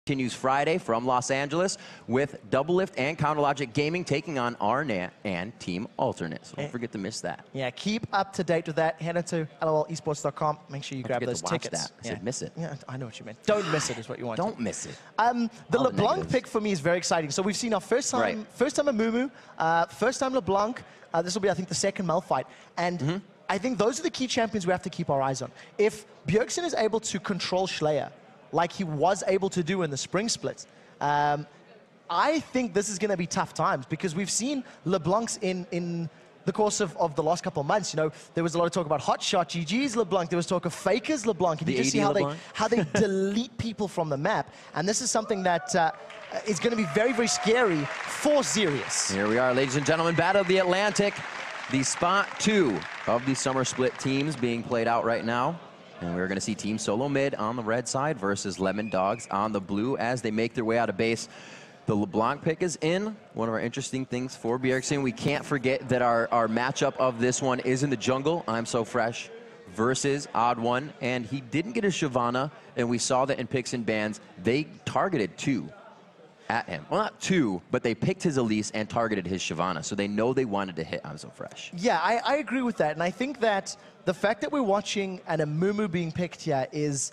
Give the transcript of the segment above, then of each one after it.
Continues Friday from Los Angeles with Double Lift and Counterlogic Gaming taking on Arnett and Team Alternate. So don't forget to miss that. Yeah, keep up to date with that. Head into lolesports.com. Make sure you grab those tickets. That. I said miss it. Yeah, I know what you meant. Don't miss it is what you want. Don't miss it. The LeBlanc pick for me is very exciting. So we've seen our first time Amumu, first time LeBlanc. This will be, I think, the second Mel fight. And I think those are the key champions we have to keep our eyes on. If Bjergsen is able to control Schleyer, like he was able to do in the spring split, I think this is going to be tough times because we've seen LeBlancs in the course of the last couple of months. You know, there was a lot of talk about hotshot GG's LeBlanc. There was talk of fakers LeBlanc. And you just see how they delete people from the map. And this is something that is going to be very, very scary for Sirius. Here we are, ladies and gentlemen, Battle of the Atlantic. The spot 2 of the summer split teams being played out right now. And we're going to see Team SoloMid on the red side versus Lemondogs on the blue as they make their way out of base. The LeBlanc pick is in. One of our interesting things for Bjergsen. We can't forget that our matchup of this one is in the jungle. I'm So Fresh versus Odd One. And he didn't get a Shyvana, and we saw that in picks and bans. They targeted 2 at him. Well, not 2, but they picked his Elise and targeted his Shyvana. So they know they wanted to hit I'm So Fresh. Yeah, I agree with that. And I think that the fact that we're watching an Amumu being picked here is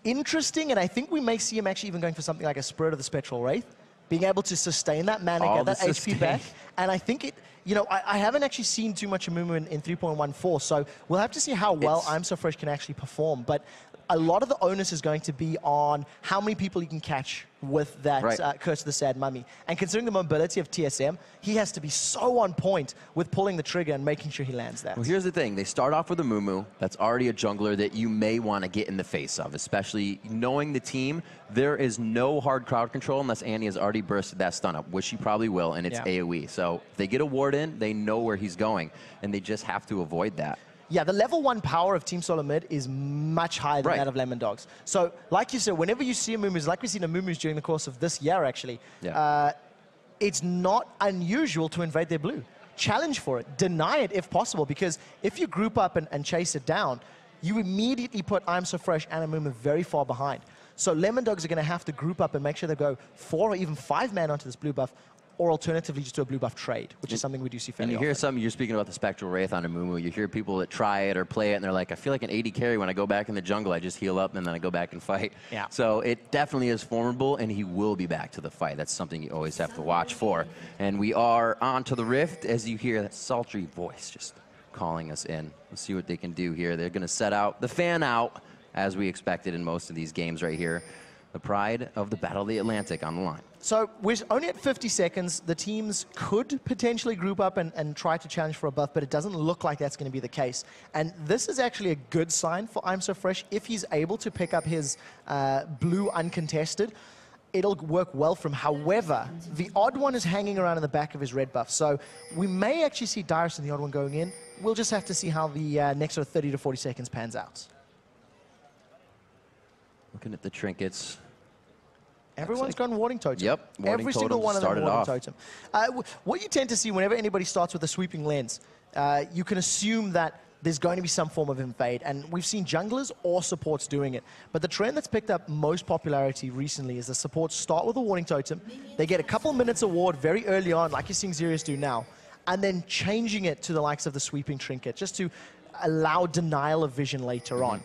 interesting, and I think we may see him actually even going for something like a Spirit of the Spectral Wraith, being able to sustain that mana, get that HP back. And I think it, you know, I haven't actually seen too much Amumu in 3.14, so we'll have to see how well I'm So Fresh can actually perform. But a lot of the onus is going to be on how many people you can catch with that Curse of the Sad Mummy. And considering the mobility of TSM, he has to be so on point with pulling the trigger and making sure he lands that. Well, here's the thing. They start off with a Mumu that's already a jungler that you may want to get in the face of, especially knowing the team. There is no hard crowd control unless Annie has already bursted that stun up, which she probably will, and it's AoE. So if they get a ward in, they know where he's going, and they just have to avoid that. Yeah, the level 1 power of Team SoloMid is much higher than that of Lemondogs. So, like you said, whenever you see Amumus, like we've seen Amumus during the course of this year, actually, it's not unusual to invade their blue. Challenge for it. Deny it if possible, because if you group up and chase it down, you immediately put I'm So Fresh and Amumu very far behind. So Lemondogs are going to have to group up and make sure they go 4 or even 5 man onto this blue buff, or alternatively just do a blue buff trade, which is something we do see fairly often. And you hear some, you're speaking about the Spectral Wraith on Amumu, you hear people that try it or play it, and they're like, I feel like an 80 carry when I go back in the jungle. I just heal up, and then I go back and fight. Yeah. So it definitely is formidable, and he will be back to the fight. That's something you always have to watch for. And we are on to the Rift, as you hear that sultry voice just calling us in. Let's see what they can do here. They're going to set out the fan out, as we expected in most of these games right here. The pride of the Battle of the Atlantic on the line. So we're only at 50 seconds. The teams could potentially group up and try to challenge for a buff, but it doesn't look like that's going to be the case. And this is actually a good sign for I'm So Fresh. If he's able to pick up his blue uncontested, it'll work well for him. However, the Odd One is hanging around in the back of his red buff. So we may actually see Dyrus and the Odd One going in. We'll just have to see how the next sort of 30 to 40 seconds pans out. Looking at the trinkets. Everyone's gone Warding Totem. Yep. Every single one of them Warding Totem. What you tend to see whenever anybody starts with a sweeping lens, you can assume that there's going to be some form of invade. And we've seen junglers or supports doing it. But the trend that's picked up most popularity recently is the supports start with a Warding Totem. They get a couple minutes of ward very early on, like you're seeing Sirius do now, and then changing it to the likes of the sweeping trinket, just to allow denial of vision later on.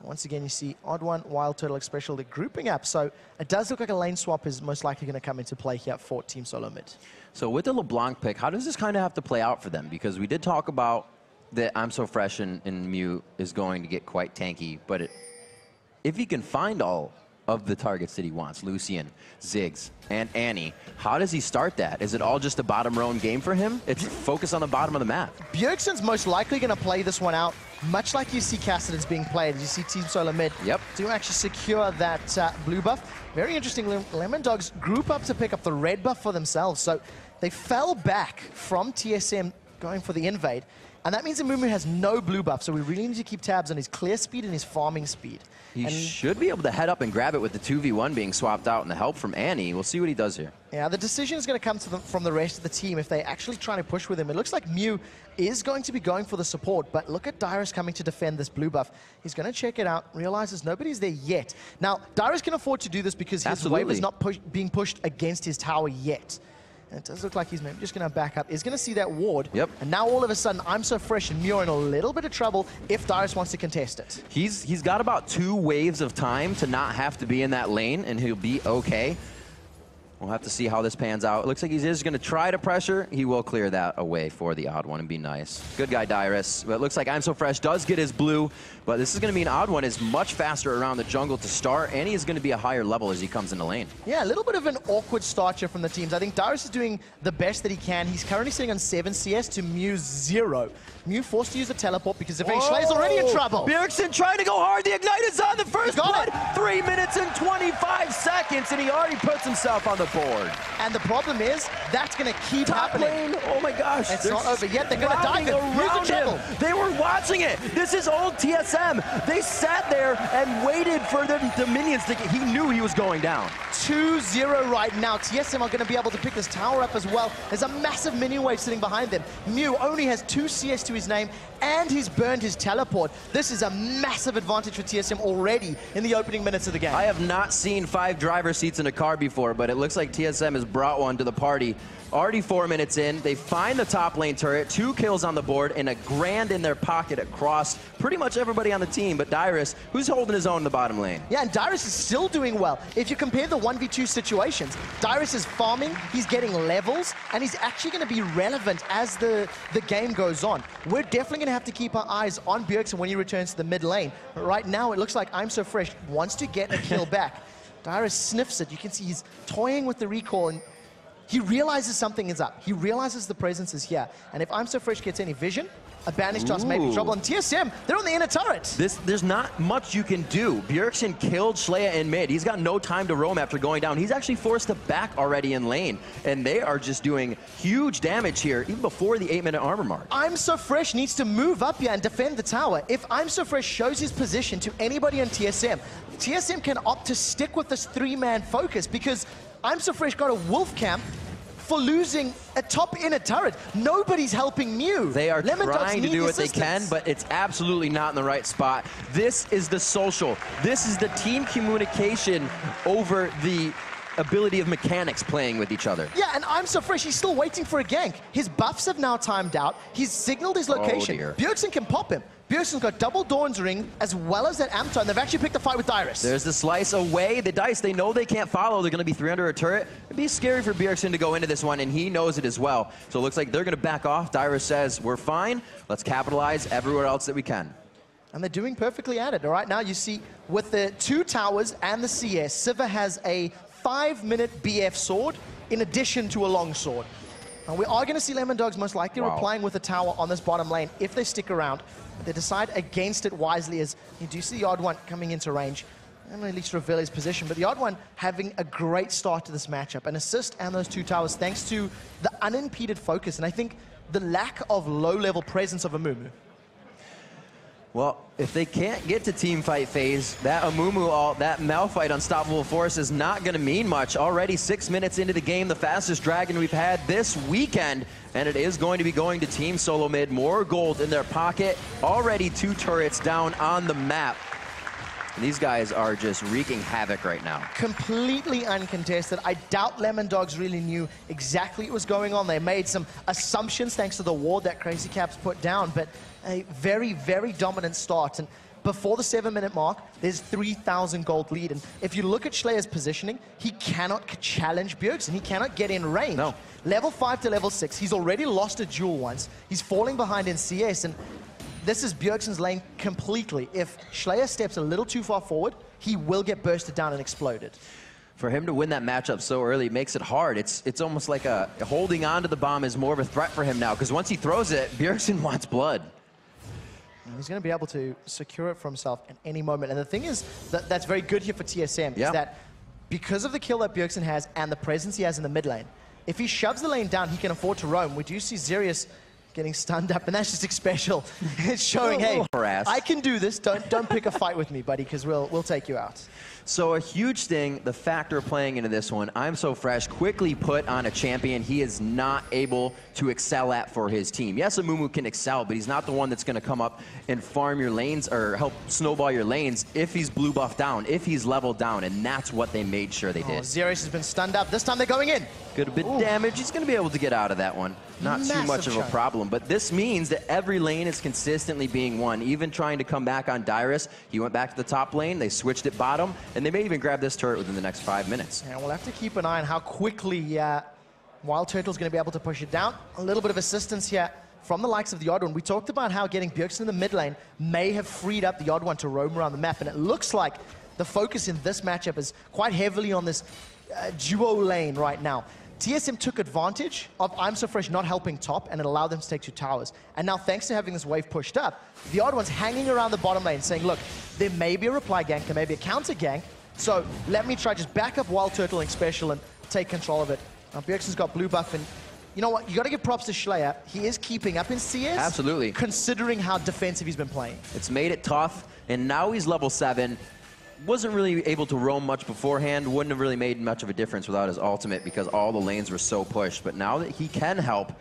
Once again, you see Odd One, Wild Turtle, Expressial, they're grouping up. So it does look like a lane swap is most likely going to come into play here for Team SoloMid. So with the LeBlanc pick, how does this kind of have to play out for them? Because we did talk about that I'm So Fresh in Mew is going to get quite tanky. But if he can find all of the targets that he wants, Lucian, Ziggs, and Annie, how does he start that? Is it all just a bottom row game for him? It's focus on the bottom of the map. Bjergsen's most likely going to play this one out, much like you see Cassidon's being played, as you see Team SoloMid to actually secure that blue buff. Very interesting, Lemondogs group up to pick up the red buff for themselves. So they fell back from TSM going for the invade. And that means Amumu has no blue buff, so we really need to keep tabs on his clear speed and his farming speed. He should be able to head up and grab it with the 2v1 being swapped out and the help from Annie. We'll see what he does here. Yeah, the decision is going to come from the rest of the team if they actually try to push with him. It looks like Mew is going to be going for the support, but look at Dyrus coming to defend this blue buff. He's going to check it out, realizes nobody's there yet. Now, Dyrus can afford to do this because his wave is not being pushed against his tower yet. And it does look like he's maybe just going to back up. He's going to see that ward. Yep. And now all of a sudden, I'm So Fresh and Mew are in a little bit of trouble if Dyrus wants to contest it. He's got about 2 waves of time to not have to be in that lane, and he'll be okay. We'll have to see how this pans out. It looks like he's just going to try to pressure. He will clear that away for the odd one and be nice. Good guy, Dyrus. But it looks like I'm So Fresh does get his blue, but this is going to be an odd one. Is much faster around the jungle to start, and he's going to be a higher level as he comes in the lane. Yeah, a little bit of an awkward start here from the teams. I think Dyrus is doing the best that he can. He's currently sitting on 7 CS to Mew's 0. Mew forced to use a teleport because Schleier's already in trouble. Bjergsen trying to go hard. The Ignite is on the first blood. 3 minutes and 25 seconds, and he already puts himself on the board. And the problem is, that's going to keep happening. Lane. Oh my gosh. It's not over yet. They're going to dive him. They were watching it. This is old TSM. They sat there and waited for the minions to get. He knew he was going down. 2-0 right now. TSM are going to be able to pick this tower up as well. There's a massive minion wave sitting behind them. Mew only has 2 CS to his name, and he's burned his teleport. This is a massive advantage for TSM already in the opening minutes of the game. I have not seen 5 driver seats in a car before, but it looks like TSM has brought one to the party. Already 4 minutes in, they find the top lane turret, 2 kills on the board, and a grand in their pocket across pretty much everybody on the team, but Dyrus, who's holding his own in the bottom lane. Yeah, and Dyrus is still doing well. If you compare the 1v2 situations, Dyrus is farming, he's getting levels, and he's actually going to be relevant as the game goes on. We're definitely going to have to keep our eyes on Bjergsen when he returns to the mid lane. But right now, it looks like I'm So Fresh wants to get a kill back. Dyrus sniffs it. You can see he's toying with the recall, and he realizes something is up. He realizes the presence is here. And if I'm So Fresh gets any vision, a banish toss may be trouble. And TSM, they're on the inner turret. There's not much you can do. Bjergsen killed Schleier in mid. He's got no time to roam after going down. He's actually forced to back already in lane. And they are just doing huge damage here, even before the 8-minute armor mark. I'm So Fresh needs to move up here and defend the tower. If I'm So Fresh shows his position to anybody on TSM, TSM can opt to stick with this 3-man focus because I'm So Fresh got a wolf camp for losing a top inner turret. Nobody's helping Mew. They are trying to do what they can, but it's absolutely not in the right spot. This is the social. This is the team communication over the ability of mechanics playing with each other. Yeah, and I'm So Fresh, he's still waiting for a gank. His buffs have now timed out. He's signaled his location. Bjergsen can pop him. Bjergsen's got double Dawn's Ring as well as that Amp, and they've actually picked a fight with Dyrus. There's the slice away. The Dice, they know they can't follow. They're going to be 3 under a turret. It'd be scary for Bjergsen to go into this one, and he knows it as well. So it looks like they're going to back off. Dyrus says, we're fine. Let's capitalize everywhere else that we can. And they're doing perfectly at it. All right, now you see with the 2 towers and the CS, Sivir has a 5-minute BF sword in addition to a long sword. And we are going to see Lemondogs most likely replying with a tower on this bottom lane if they stick around. But they decide against it wisely as you do see the odd one coming into range. And at least reveal his position. But the odd one having a great start to this matchup. An assist and those 2 towers thanks to the unimpeded focus. And I think the lack of low-level presence of Amumu. Well, if they can't get to team fight phase, that Amumu ult, that Malphite Unstoppable Force is not going to mean much. Already 6 minutes into the game, the fastest dragon we've had this weekend, and it is going to be going to Team SoloMid. More gold in their pocket. Already 2 turrets down on the map. And these guys are just wreaking havoc right now. Completely uncontested. I doubt Lemondogs really knew exactly what was going on. They made some assumptions thanks to the ward that Crazy Caps put down, but a very, very dominant start. And before the 7-minute mark, there's 3,000 gold lead. And if you look at Schleier's positioning, he cannot challenge Bjergsen. He cannot get in range. No. Level 5 to level 6. He's already lost a duel once. He's falling behind in CS. And this is Bjergsen's lane completely. If Schleier steps a little too far forward, he will get bursted down and exploded. For him to win that matchup so early makes it hard. It's almost like holding on to the bomb is more of a threat for him now, because once he throws it, Bjergsen wants blood. And he's going to be able to secure it for himself at any moment. And the thing is, that's very good here for TSM, is that because of the kill that Bjergsen has and the presence he has in the mid lane, if he shoves the lane down, he can afford to roam. We do see Xerius getting stunned up, and that's just special. It's showing, hey, I can do this. Don't pick a fight with me, buddy, because we'll take you out. So a huge thing, the factor playing into this one, I'm So Fresh quickly put on a champion he is not able to excel at for his team. Yes, Amumu can excel, but he's not the one that's going to come up and farm your lanes or help snowball your lanes if he's blue buff down, if he's leveled down, and that's what they made sure they did. Xerius has been stunned up. This time they're going in. Good bit of damage. He's going to be able to get out of that one. Not too much of a problem, but this means that every lane is consistently being won. Even trying to come back on Dyrus, he went back to the top lane, they switched it bottom, and they may even grab this turret within the next 5 minutes. Yeah, we'll have to keep an eye on how quickly Wild Turtle's going to be able to push it down. A little bit of assistance here from the likes of the Odd One. We talked about how getting Bjergsen in the mid lane may have freed up the Odd One to roam around the map, and it looks like the focus in this matchup is quite heavily on this duo lane right now. TSM took advantage of I'm So Fresh not helping top, and it allowed them to take 2 towers. And now, thanks to having this wave pushed up, the Odd One's hanging around the bottom lane saying, look, there may be a reply gank, there may be a counter gank, so let me try just back up Wild Turtle and Special and take control of it. Now, Bjergsen's got blue buff, and you know what? You got to give props to Schleyer. He is keeping up in CS. Absolutely. Considering how defensive he's been playing. It's made it tough, and now he's level 7. Wasn't really able to roam much beforehand, wouldn't have really made much of a difference without his ultimate because all the lanes were so pushed. But now that he can help,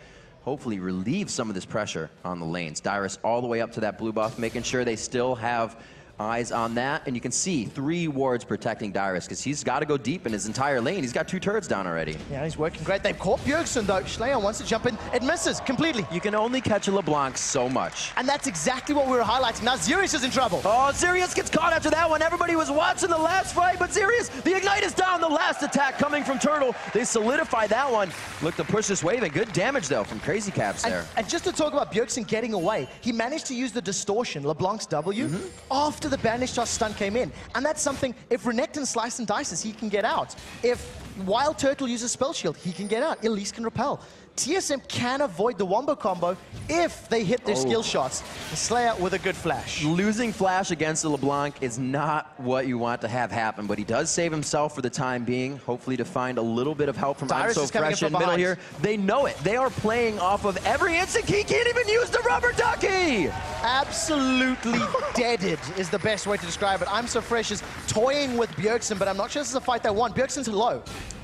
hopefully relieve some of this pressure on the lanes. Dyrus all the way up to that blue buff, making sure they still have eyes on that. And you can see 3 wards protecting Dyrus because he's got to go deep in his entire lane. He's got 2 turrets down already. Yeah, he's working great. They've caught Bjergsen though. Schleyer wants to jump in. It misses completely. You can only catch a LeBlanc so much. And that's exactly what we were highlighting. Now Xerius is in trouble. Oh, Xerius gets caught after that one. Everybody was watching the last fight, but Xerius, the Ignite is down. The last attack coming from Turtle. They solidify that one. Look to push this wave, and good damage though from Crazy Caps there. And just to talk about Bjergsen getting away, he managed to use the distortion, LeBlanc's W, after the Banish Toss stun came in. And that's something, if Renekton slice and dices, he can get out. If Wild Turtle uses Spell Shield, he can get out. Elise can repel. TSM can avoid the Wombo combo if they hit their skill shots. The Slayer with a good flash. Losing flash against the LeBlanc is not what you want to have happen, but he does save himself for the time being, hopefully to find a little bit of help from I'm So Fresh in middle here. They know it. They are playing off of every instant. He can't even use the rubber ducky. Absolutely deaded is the best way to describe it. I'm So Fresh is toying with Bjergsen, but I'm not sure this is a fight they want. Bjergsen's low.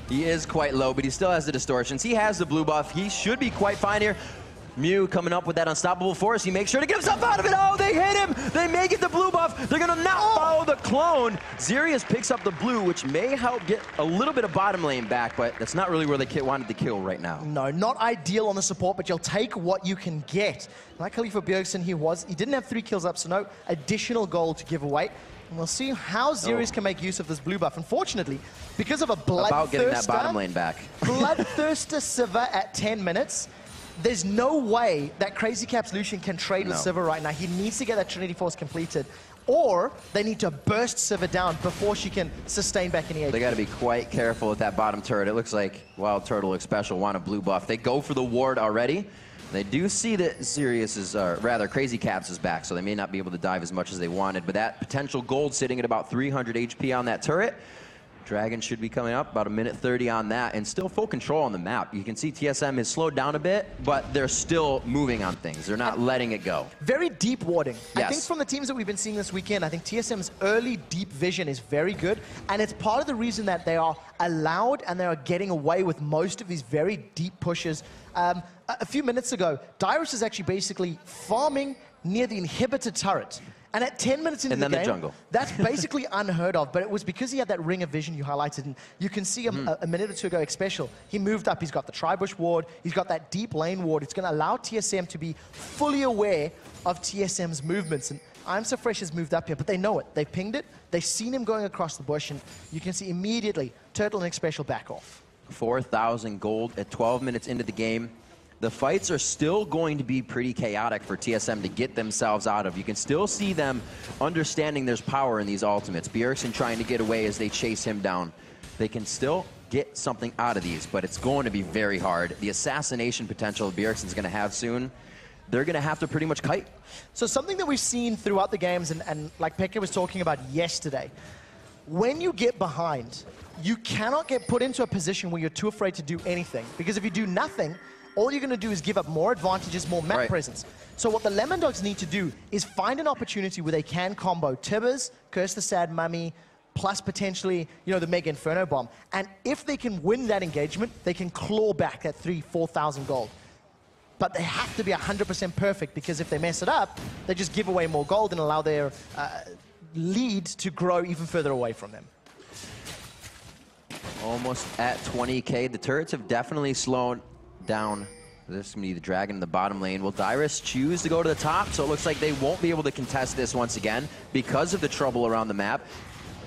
He is quite low, but he still has the distortions. He has the blue buff. He should be quite fine here. Mew coming up with that unstoppable force. He makes sure to get himself out of it. Oh, they hit him. They may get the blue buff. They're going to not follow the clone. Xerius picks up the blue, which may help get a little bit of bottom lane back, but that's not really where they wanted to kill right now. No, not ideal on the support, but you'll take what you can get. Luckily for Bjergsen, he didn't have 3 kills up, so no additional gold to give away. And we'll see how Xerius can make use of this blue buff. Unfortunately, because of a Bloodthirster... About getting that bottom lane back. Bloodthirster Sivir at 10 minutes. There's no way that Crazy Caps Lucian can trade with Sivir right now. He needs to get that Trinity Force completed. Or they need to burst Sivir down before she can sustain back any HP. They got to be quite careful with that bottom turret. It looks like Wild Turtle looks special, want a blue buff. They go for the ward already. They do see that Xerius is, rather, Crazy Caps is back, so they may not be able to dive as much as they wanted. But that potential gold sitting at about 300 HP on that turret. Dragon should be coming up, about 1:30 on that, and still full control on the map. You can see TSM is slowed down a bit, but they're still moving on things. They're not letting it go. Very deep warding. Yes. I think from the teams that we've been seeing this weekend, I think TSM's early deep vision is very good, and it's part of the reason that they are allowed and they are getting away with most of these very deep pushes. A few minutes ago, Dyrus is actually basically farming near the inhibitor turret. And at 10 minutes into the game, jungle. That's basically unheard of, but it was because he had that ring of vision you highlighted. And you can see a minute or two ago, Special, he moved up, he's got the Tribush ward, he's got that deep lane ward. It's going to allow TSM to be fully aware of TSM's movements. And I'm So Fresh has moved up here, but they know it. They've pinged it, they've seen him going across the bush, and you can see immediately Turtle and Special back off. 4,000 gold at 12 minutes into the game. The fights are still going to be pretty chaotic for TSM to get themselves out of. You can still see them understanding there's power in these ultimates. Bjergsen trying to get away as they chase him down. They can still get something out of these, but it's going to be very hard. The assassination potential Bjergsen's going to have soon, they're going to have to pretty much kite. So something that we've seen throughout the games, and like Pekka was talking about yesterday, when you get behind, you cannot get put into a position where you're too afraid to do anything. Because if you do nothing, all you're going to do is give up more advantages, more map Right. presence. So what the Lemondogs need to do is find an opportunity where they can combo Tibbers, Curse the Sad Mummy, plus potentially, you know, the Mega Inferno Bomb. And if they can win that engagement, they can claw back that 4,000 gold. But they have to be 100% perfect, because if they mess it up, they just give away more gold and allow their lead to grow even further away from them. Almost at 20K. The turrets have definitely slowed down. This is going to be the Dragon in the bottom lane. Will Dyrus choose to go to the top? So it looks like they won't be able to contest this once again because of the trouble around the map.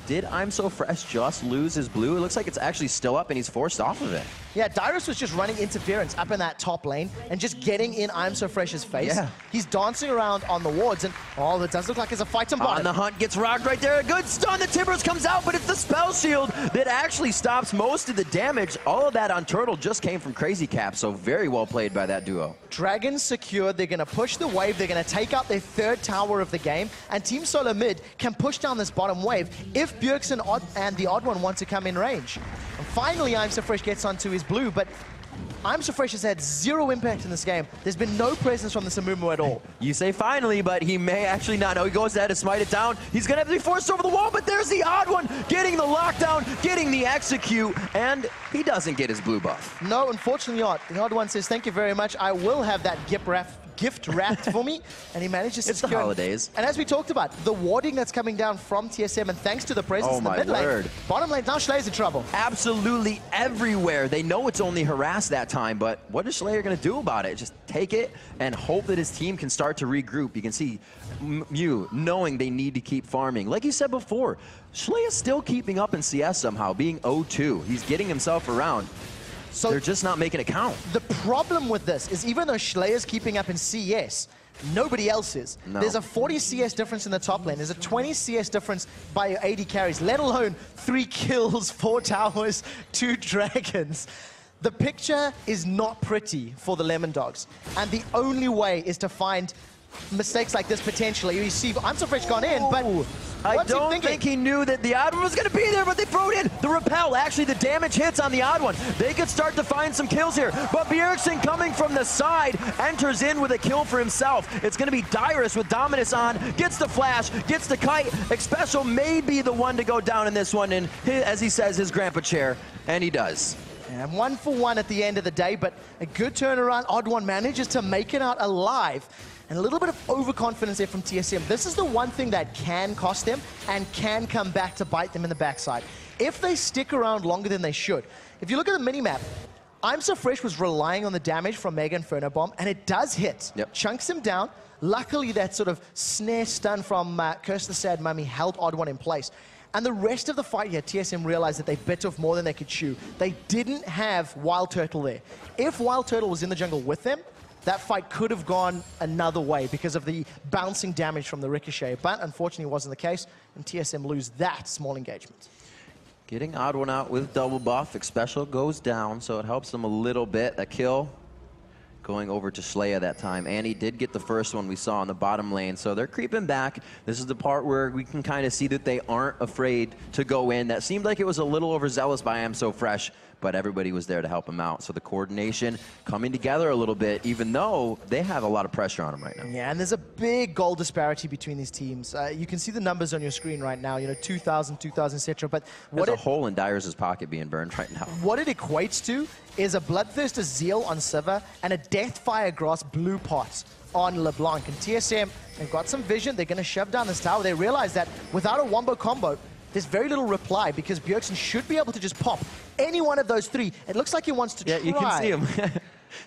Did I'm So Fresh just lose his blue? It looks like it's actually still up and he's forced off of it. Yeah, Dyrus was just running interference up in that top lane and just getting in I'm So Fresh's face. Yeah. He's dancing around on the wards, and oh, it does look like it's a fight on bottom. On the hunt, gets rocked right there. A good stun. The Timbers comes out, but it's the spell shield that actually stops most of the damage. All of that on Turtle just came from Crazy Cap, so very well played by that duo. Dragon's secured. They're going to push the wave. They're going to take out their third tower of the game, and Team SoloMid can push down this bottom wave if Bjergsen and the Odd One want to come in range. And finally, I'm So Fresh gets onto his blue, but I'm So Fresh has had zero impact in this game. There's been no presence from the Samumu at all. You say finally, but he may actually not know. He goes ahead to smite it down. He's going to have to be forced over the wall, but there's the Odd One getting the lockdown, getting the execute, and he doesn't get his blue buff. No, unfortunately not. The Odd One says, thank you very much. I will have that gift wrapped for me, and he manages to It's the secure it. holidays. And as we talked about, the warding that's coming down from TSM, and thanks to the presence in the mid lane, bottom lane, now Schleier's in trouble. Absolutely everywhere. They know it's only harassed that time, but what is Schleier going to do about it? Just take it and hope that his team can start to regroup. You can see Mew knowing they need to keep farming. Like you said before, Schleier's still keeping up in CS somehow, being 0-2. He's getting himself around. So they're just not making it count. The problem with this is, even though Schleier's keeping up in CS, nobody else is. No. There's a 40 CS difference in the top lane. There's a 20 CS difference by your AD carries, let alone 3 kills, 4 towers, 2 dragons. The picture is not pretty for the Lemondogs, and the only way is to find mistakes like this potentially. You see, I'm So Fresh gone in, but I don't think he knew that the Odd One was going to be there, but they throw it in. The repel, actually the damage hits on the Odd One. They could start to find some kills here, but Bjergsen coming from the side enters in with a kill for himself. It's going to be Dyrus with Dominus on, gets the flash, gets the kite. Xpecial may be the one to go down in this one, and as he says, his grandpa chair, and he does. And 1 for 1 at the end of the day, but a good turnaround. Odd One manages to make it out alive. And a little bit of overconfidence there from TSM. This is the one thing that can cost them and can come back to bite them in the backside. If they stick around longer than they should. If you look at the minimap, I'm So Fresh was relying on the damage from Mega Inferno Bomb, and it does hit. Yep. Chunks him down. Luckily, that sort of snare stun from Curse the Sad Mummy held Odd One in place. And the rest of the fight here, TSM realized that they bit off more than they could chew. They didn't have Wild Turtle there. If Wild Turtle was in the jungle with them, that fight could have gone another way because of the bouncing damage from the ricochet. But unfortunately, it wasn't the case, and TSM lose that small engagement. Getting Odd One out with double buff. Xpecial goes down, so it helps them a little bit. A kill going over to Schleier that time, and he did get the first one we saw in the bottom lane, so they're creeping back. This is the part where we can kind of see that they aren't afraid to go in. That seemed like it was a little overzealous by I'm So Fresh, but everybody was there to help him out. So the coordination coming together a little bit, even though they have a lot of pressure on them right now. Yeah, and there's a big goal disparity between these teams. You can see the numbers on your screen right now, you know, 2,000, 2,000, etc. But there's a hole in Dyrus' pocket being burned right now. What it equates to is a Bloodthirster Zeal on Sivir and a Deathfire Grass Blue Pot on LeBlanc. And TSM, they've got some vision. They're going to shove down this tower. They realize that without a wombo combo, there's very little reply, because Bjergsen should be able to just pop any one of those 3. It looks like he wants to try. Yeah, you can see him.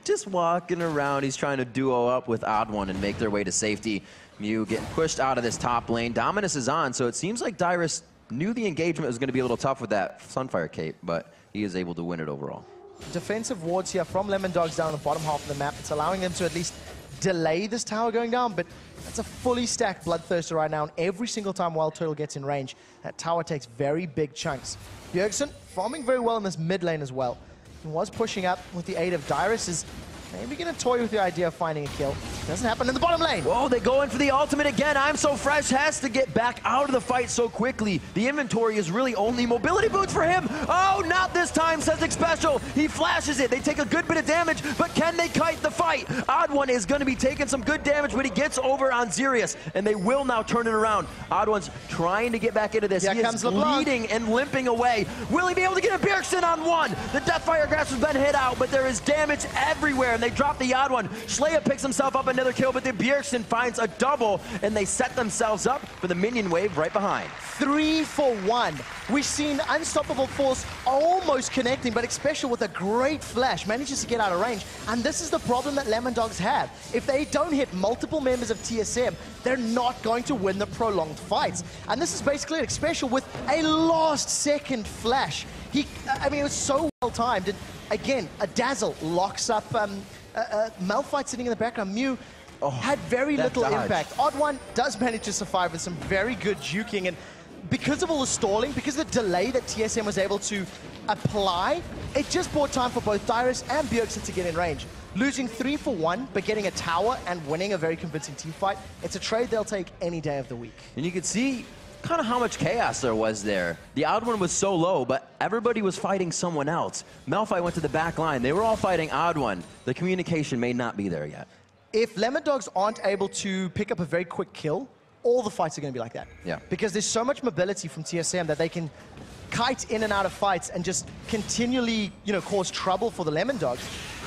Just walking around. He's trying to duo up with Odd One and make their way to safety. Mew getting pushed out of this top lane. Dominus is on, so it seems like Dyrus knew the engagement was going to be a little tough with that Sunfire Cape, but he is able to win it overall. Defensive wards here from Lemondogs down the bottom half of the map. It's allowing them to at least delay this tower going down, but that's a fully stacked Bloodthirster right now, and every single time Wild Turtle gets in range, that tower takes very big chunks. Bjergsen farming very well in this mid lane as well. He was pushing up with the aid of Dyrus. maybe going to toy with the idea of finding a kill. Doesn't happen in the bottom lane. Whoa, they go in for the ultimate again. I'm So Fresh has to get back out of the fight so quickly. The inventory is really only mobility boots for him. Oh, not this time, says Nick Special. He flashes it. They take a good bit of damage, but can they kite the fight? Odd One is going to be taking some good damage, but he gets over on Xerius, and they will now turn it around. Odd One's trying to get back into this. Here he is bleeding and limping away. Will he be able to get a Bjergsen on one? The Deathfire Grass has been hit out, but there is damage everywhere, and they drop the Odd One. Schleia picks himself up another kill, but the Bjergsen finds a double, and they set themselves up for the minion wave right behind. 3 for 1. We've seen Unstoppable Force almost connecting, but Special with a great flash manages to get out of range. And this is the problem that Lemondogs have. If they don't hit multiple members of TSM, they're not going to win the prolonged fights. And this is basically Special with a last-second flash. I mean, it was so well timed. And again, a Dazzle locks up Malphite sitting in the background. Mew had very little impact. Odd One does manage to survive with some very good juking, and because of all the stalling, because of the delay that TSM was able to apply, it just bought time for both Dyrus and Bjergsen to get in range. Losing 3 for 1, but getting a tower and winning a very convincing team fight, it's a trade they'll take any day of the week. And you can see kind of how much chaos there was there. The Odd One was so low, but everybody was fighting someone else. Malphite went to the back line. They were all fighting Odd One. The communication may not be there yet. If Lemondogs aren't able to pick up a very quick kill, all the fights are going to be like that. Yeah. Because there's so much mobility from TSM that they can kite in and out of fights and just continually, cause trouble for the Lemondogs,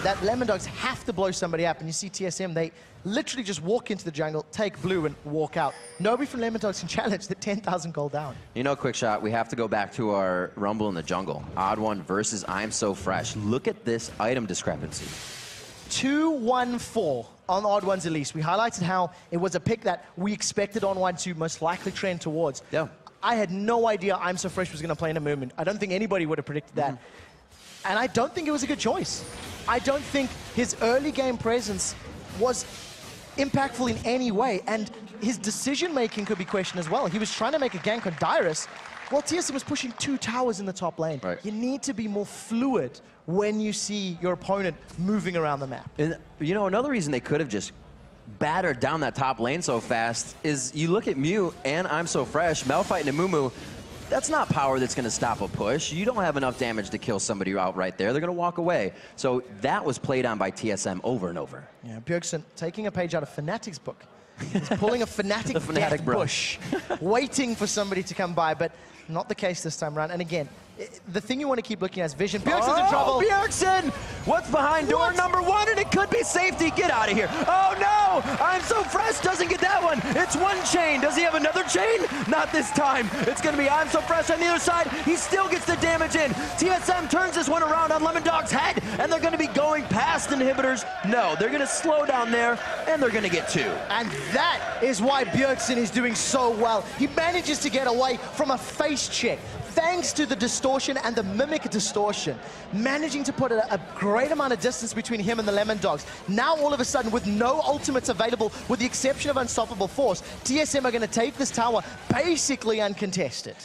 that Lemondogs have to blow somebody up. And you see TSM, they literally just walk into the jungle, take blue, and walk out. Nobody from Lemondogs can challenge the 10,000 gold down. Quick shot, we have to go back to our Rumble in the Jungle. Odd One versus I'm So Fresh. Look at this item discrepancy. 2-1-4 on Odd One's Elise. We highlighted how it was a pick that we expected On One to most likely trend towards. Yeah. I had no idea I'm So Fresh was going to play in a movement. I don't think anybody would have predicted that. And I don't think it was a good choice. I don't think his early game presence was impactful in any way, and his decision-making could be questioned as well. He was trying to make a gank on Dyrus, while TSM was pushing 2 towers in the top lane. Right. You need to be more fluid when you see your opponent moving around the map. And, another reason they could have just battered down that top lane so fast is you look at Mew and I'm So Fresh, Malphite and Amumu, that's not power that's going to stop a push. You don't have enough damage to kill somebody out right there. They're going to walk away. So that was played on by TSM over and over. Yeah, Bjergsen taking a page out of Fnatic's book. He's pulling a Fnatic, death bush, waiting for somebody to come by, but not the case this time around. And again, the thing you want to keep looking at is vision. Bjergsen's in trouble. Bjergsen! What's behind door number 1? And it could be safety. Get out of here. Oh, no! I'm So Fresh doesn't get that one. It's one chain. Does he have another chain? Not this time. It's going to be I'm So Fresh on the other side. He still gets the damage in. TSM turns this one around on Lemondog's head, and they're going to be going past inhibitors. No, they're going to slow down there, and they're going to get 2. And that is why Bjergsen is doing so well. He manages to get away from a face check, thanks to the distortion and the mimic distortion, managing to put a great amount of distance between him and the Lemondogs. Now, all of a sudden, with no ultimates available, with the exception of Unstoppable Force, TSM are going to take this tower basically uncontested.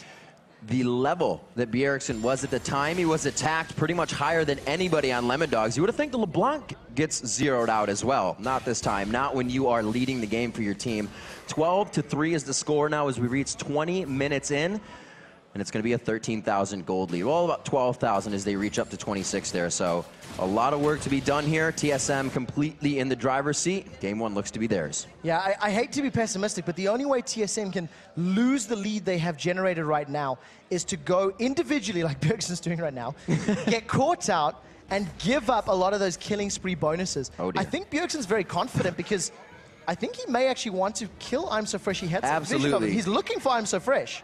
The level that Bjergsen was at the time he was attacked pretty much higher than anybody on Lemondogs. You would have think the LeBlanc gets zeroed out as well. Not this time. Not when you are leading the game for your team. 12-3 is the score now as we reach 20 minutes in. And it's going to be a 13,000 gold lead. Well, about 12,000 as they reach up to 26 there. So a lot of work to be done here. TSM completely in the driver's seat. Game 1 looks to be theirs. Yeah, I hate to be pessimistic, but the only way TSM can lose the lead they have generated right now is to go individually, like Bjergsen's doing right now, get caught out, and give up a lot of those killing spree bonuses. Oh dear. I think Bjergsen's very confident because I think he may actually want to kill I'm So Fresh. He had some vision of it. He's looking for I'm So Fresh.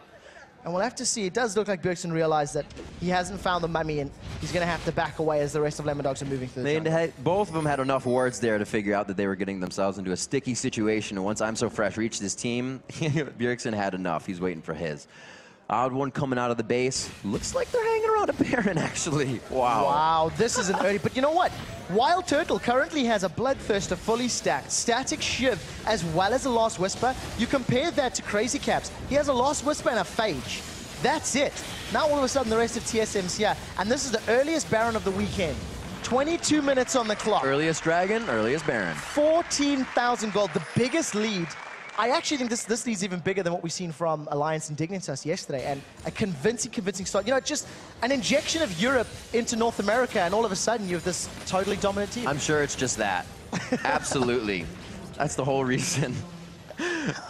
And we'll have to see. It does look like Bjergsen realized that he hasn't found the mummy, and he's going to have to back away as the rest of Lemondogs are moving through the jungle. Both of them had enough wards there to figure out that they were getting themselves into a sticky situation. And once I'm So Fresh reached his team, Bjergsen had enough. He's waiting for his. Odd One coming out of the base. Looks like they're hanging around a Baron, actually. Wow. Wow, this is an early. But you know what? Wild Turtle currently has a Bloodthirster fully stacked, Static Shiv, as well as a Last Whisper. You compare that to Crazy Caps. He has a Last Whisper and a Phage. That's it. Now all of a sudden the rest of TSM's here. And this is the earliest Baron of the weekend. 22 minutes on the clock. Earliest Dragon, earliest Baron. 14,000 gold, the biggest lead. I actually think this lead's even bigger than what we've seen from Alliance and Dignitas yesterday, and a convincing start. You know, just an injection of Europe into North America, and all of a sudden you have this totally dominant team. I'm sure it's just that. Absolutely. That's the whole reason.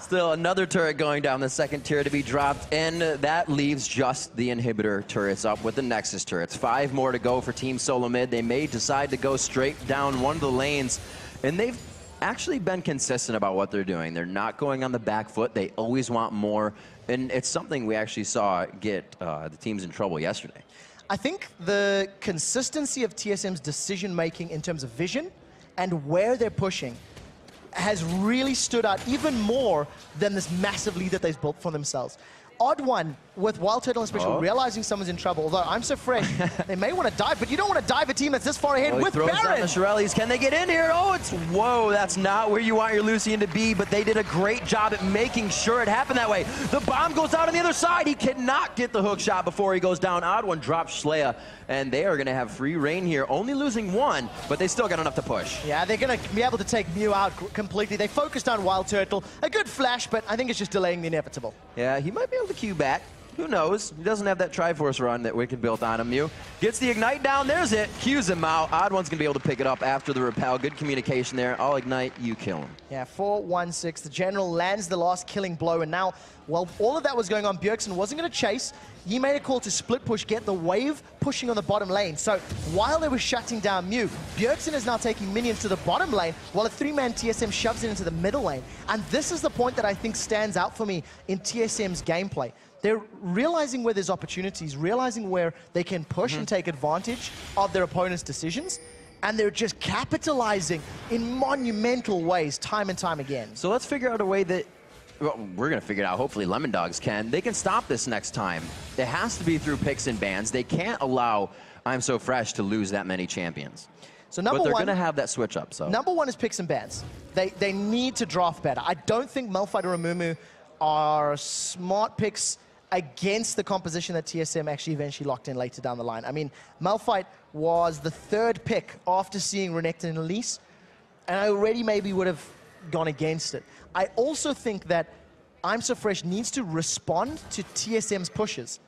Still another turret going down, the second tier to be dropped, and that leaves just the inhibitor turrets up with the Nexus turrets. 5 more to go for Team SoloMid. They may decide to go straight down one of the lanes, and they've actually been consistent about what they're doing. They're not going on the back foot. They always want more, and it's something we actually saw get the teams in trouble yesterday. I think the consistency of TSM's decision-making in terms of vision and where they're pushing has really stood out even more than this massive lead that they've built for themselves. Odd one with Wild Turtle and Special realizing someone's in trouble, although I'm so fresh, they may want to dive, but you don't want to dive a team that's this far ahead with Baron. The Shirelles. Can they get in here? Oh, it's, whoa, that's not where you want your Lucian to be, but they did a great job at making sure it happened that way. The bomb goes out on the other side. He cannot get the hook shot before he goes down. Odd one drops Schleia, and they are going to have free reign here, only losing 1, but they still got enough to push. Yeah, they're going to be able to take Mew out completely. They focused on Wild Turtle. A good flash, but I think it's just delaying the inevitable. Yeah, he might be able to queue back. Who knows? He doesn't have that Triforce run that Wicked built on him. Mew gets the Ignite down. There's it. Qs him out. Odd One's going to be able to pick it up after the repel. Good communication there. I'll Ignite. You kill him. Yeah, 4-1-6. The General lands the last killing blow. And now, while all of that was going on, Bjergsen wasn't going to chase. He made a call to split push, get the wave pushing on the bottom lane. So while they were shutting down Mew, Bjergsen is now taking minions to the bottom lane while a 3-man TSM shoves it into the middle lane. And this is the point that I think stands out for me in TSM's gameplay. They're realizing where there's opportunities, realizing where they can push and take advantage of their opponent's decisions, and they're just capitalizing in monumental ways time and time again. So let's figure out a way that, well, we're going to figure it out. Hopefully Lemondogs can. They can stop this next time. It has to be through picks and bans. They can't allow I'm So Fresh to lose that many champions. So number but they're one, going to have that switch up. So number one is picks and bans. They need to draft better. I don't think Malphite or Amumu are smart picks against the composition that TSM actually eventually locked in later down the line. I mean, Malphite was the 3rd pick after seeing Renekton and Elise, and I already maybe would have gone against it. I also think that I'm So Fresh needs to respond to TSM's pushes.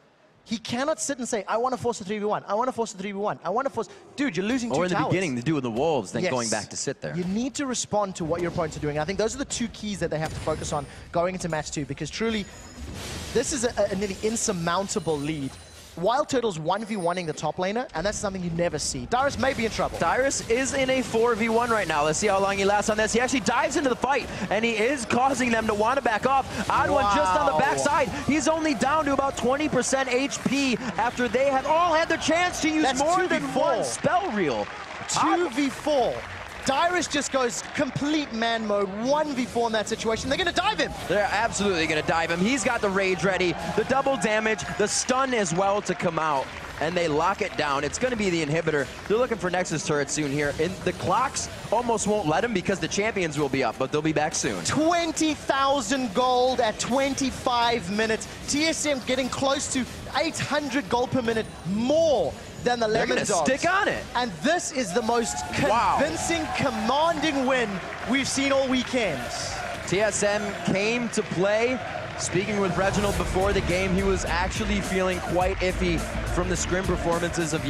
He cannot sit and say, I want to force a 3v1, I want to force a 3v1, I want to force... Dude, you're losing 2 towers. Or in the beginning, to do with the wolves, then going back to sit there. You need to respond to what your opponents are doing. I think those are the 2 keys that they have to focus on going into match 2, because truly, this is a nearly insurmountable lead. Wild Turtle's 1v1ing the top laner, and that's something you never see. Dyrus may be in trouble. Dyrus is in a 4v1 right now. Let's see how long he lasts on this. He actually dives into the fight, and he is causing them to want to back off. Odd One just on the backside. He's only down to about 20% HP after they have all had the chance to use more than 1 spell reel. 2v4. Dyrus just goes complete man mode, 1v4 in that situation. They're going to dive him. They're absolutely going to dive him. He's got the rage ready, the double damage, the stun as well to come out, and they lock it down. It's going to be the inhibitor. They're looking for Nexus turrets soon here. And the clocks almost won't let them because the champions will be up, but they'll be back soon. 20,000 gold at 25 minutes. TSM getting close to 800 gold per minute more than the Lemondogs. They're going to stick on it. And this is the most convincing, commanding win we've seen all weekend. TSM came to play. Speaking with Reginald before the game, he was actually feeling quite iffy from the scrim performances of